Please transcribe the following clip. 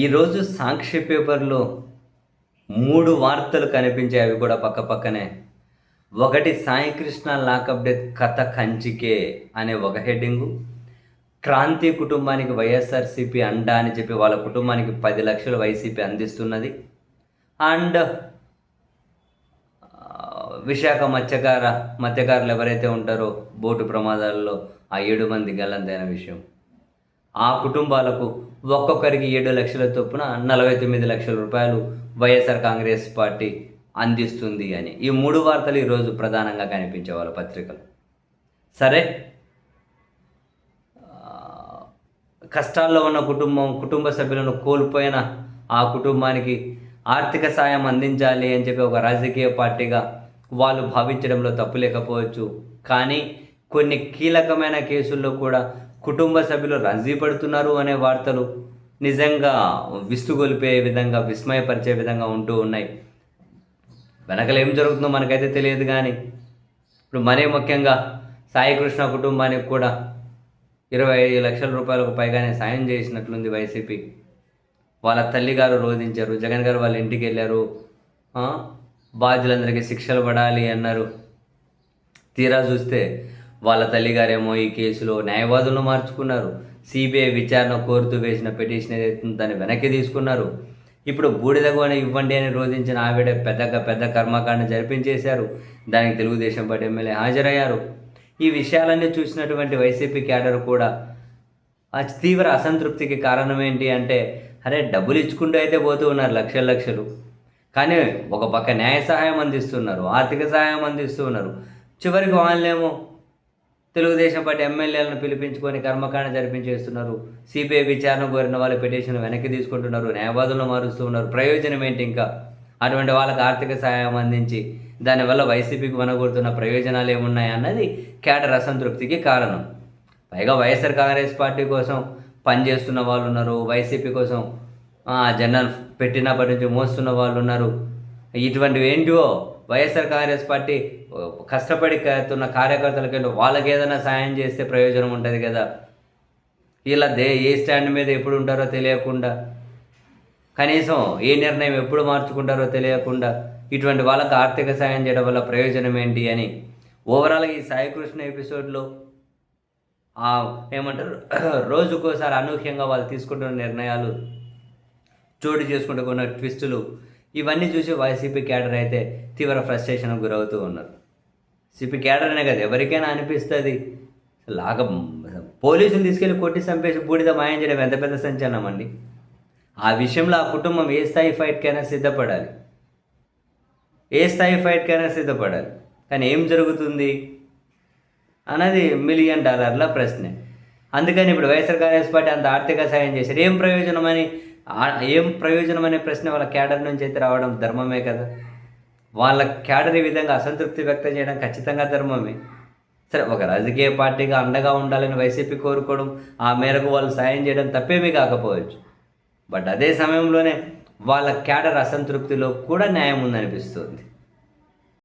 ఈరోజు సాక్షి పేపర్‌లో 3 వార్తలు కనిపించాయి. అవి కూడా పక్కపక్కనే. ఒకటి 'సాయికృష్ణ లాకప్ డెత్ కథ కంచికే' అనే ఒక హెడ్డింగు. 'క్రాంతి కుటుంబానికి వైఎస్ఆర్‌సీపీ అండ' అని చెప్పి వాళ్ళ కుటుంబానికి 10,00,000 వైసీపీ అందిస్తున్నది. అండ్ విశాఖ మత్స్యకారులు ఎవరైతే ఉంటారో బోటు ప్రమాదాల్లో ఆ 7 మంది గల్లంతైన విషయం. ఆ కుటుంబాలకు ఒక్కొక్కరికి 7,00,000 చొప్పున 49,00,000 రూపాయలు వైఎస్ఆర్ కాంగ్రెస్ పార్టీ అందిస్తుంది అని. ఈ 3 వార్తలు ఈరోజు ప్రధానంగా కనిపించే వాళ్ళ పత్రికలు. సరే, కష్టాల్లో ఉన్న కుటుంబ సభ్యులను కోల్పోయిన ఆ కుటుంబానికి ఆర్థిక సాయం అందించాలి అని చెప్పి ఒక రాజకీయ పార్టీగా వాళ్ళు భావించడంలో తప్పు లేకపోవచ్చు. కానీ కొన్ని కీలకమైన కేసుల్లో కూడా కుటుంబ సభ్యులు రాజీ పడుతున్నారు అనే వార్తలు నిజంగా విస్తుగొలిపే విధంగా, విస్మయపరిచే విధంగా ఉంటూ ఉన్నాయి. వెనకలు ఏం జరుగుతుందో మనకైతే తెలియదు. కానీ ఇప్పుడు మరీ ముఖ్యంగా సాయికృష్ణ కుటుంబానికి కూడా 25 లక్షల రూపాయలకు పైగానే సాయం చేసినట్లుంది వైసీపీ. వాళ్ళ తల్లిగారు రోధించారు, జగన్ గారు వాళ్ళ ఇంటికి వెళ్ళారు, బాధ్యులందరికీ శిక్షలు పడాలి అన్నారు. తీరా చూస్తే వాళ్ళ తల్లిగారేమో ఈ కేసులో న్యాయవాదులను మార్చుకున్నారు. సిబిఐ విచారణ కోరుతూ వేసిన పిటిషన్ ఏదైతే దాన్ని వెనక్కి తీసుకున్నారు. ఇప్పుడు బూడిద గోనె ఇవ్వండి అని రోధించిన ఆవిడ పెద్ద కర్మకాండ జరిపించేశారు. దానికి తెలుగుదేశం పార్టీ ఎమ్మెల్యే హాజరయ్యారు. ఈ విషయాలన్నీ చూసినటువంటి వైసీపీ క్యాడర్ కూడా ఆ తీవ్ర అసంతృప్తికి కారణం ఏంటి అంటే, అరే డబ్బులు ఇచ్చుకుంటూ అయితే పోతూ ఉన్నారు లక్షలు, కానీ ఒక పక్క న్యాయ సహాయం అందిస్తున్నారు, ఆర్థిక సహాయం అందిస్తూ ఉన్నారు. చివరికి వాళ్ళేమో తెలుగుదేశం పార్టీ ఎమ్మెల్యేలను పిలిపించుకొని కర్మకాండ జరిపించేస్తున్నారు. సిబిఐ విచారణ కోరిన వాళ్ళ పిటిషన్ వెనక్కి తీసుకుంటున్నారు, న్యాయవాదులను మారుస్తూ ఉన్నారు. ప్రయోజనం ఏంటి? ఇంకా అటువంటి వాళ్ళకి ఆర్థిక సహాయం అందించి దానివల్ల వైసీపీకి వనగొడుతున్న ప్రయోజనాలు ఏమున్నాయి అన్నది క్యాడర్ అసంతృప్తికి కారణం. పైగా వైఎస్ఆర్ కాంగ్రెస్ పార్టీ కోసం పనిచేస్తున్న వాళ్ళు ఉన్నారు, వైసీపీ కోసం జెండాను పెట్టినప్పటి నుంచి మోస్తున్న వాళ్ళు ఉన్నారు. ఇటువంటివి ఏంటివో వైఎస్ఆర్ కాంగ్రెస్ పార్టీ కష్టపడి కడుతున్న కార్యకర్తలకి వాళ్ళకి ఏదైనా సాయం చేస్తే ప్రయోజనం ఉంటుంది కదా. ఇలా ఏ స్టాండ్ మీద ఎప్పుడు ఉంటారో తెలియకుండా, కనీసం ఏ నిర్ణయం ఎప్పుడు మార్చుకుంటారో తెలియకుండా ఇటువంటి వాళ్ళకి ఆర్థిక సాయం చేయడం వల్ల ప్రయోజనం ఏంటి అని ఓవరాల్గా ఈ సాయికృష్ణ ఎపిసోడ్లో ఏమంటారు, రోజుకోసారి అనూహ్యంగా వాళ్ళు తీసుకుంటున్న నిర్ణయాలు, చోటు చేసుకుంటున్న ట్విస్టులు, ఇవన్నీ చూసి వైసీపీ క్యాడర్ అయితే తీవ్ర ఫ్రస్ట్రేషన్కు గురవుతూ ఉన్నారు. సిపి క్యాడర్ అనే కదా ఎవరికైనా అనిపిస్తుంది. పోలీసులు తీసుకెళ్ళి కొట్టి చంపేసి బూడిద మాయం చేయడం ఎంత పెద్ద సంచలనం అండి. ఆ విషయంలో ఆ కుటుంబం ఏ స్థాయి ఫైట్కైనా సిద్ధపడాలి, కానీ ఏం జరుగుతుంది అన్నది $1,000,000 ప్రశ్నే. అందుకని ఇప్పుడు వైఎస్ఆర్ కాంగ్రెస్ పార్టీ అంత ఆర్థిక సాయం చేశారు, ఏం ప్రయోజనం అనే ప్రశ్న వాళ్ళ క్యాడర్ నుంచి అయితే రావడం ధర్మమే కదా. వాళ్ళ క్యాడర్ ఈ విధంగా అసంతృప్తి వ్యక్తం చేయడం ఖచ్చితంగా ధర్మమే. సరే, ఒక రాజకీయ పార్టీగా అండగా ఉండాలని వైసీపీ కోరుకోవడం, ఆ మేరకు వాళ్ళు సాయం చేయడం తప్పేమీ కాకపోవచ్చు. బట్ అదే సమయంలోనే వాళ్ళ క్యాడర్ అసంతృప్తిలో కూడా న్యాయం ఉందనిపిస్తుంది.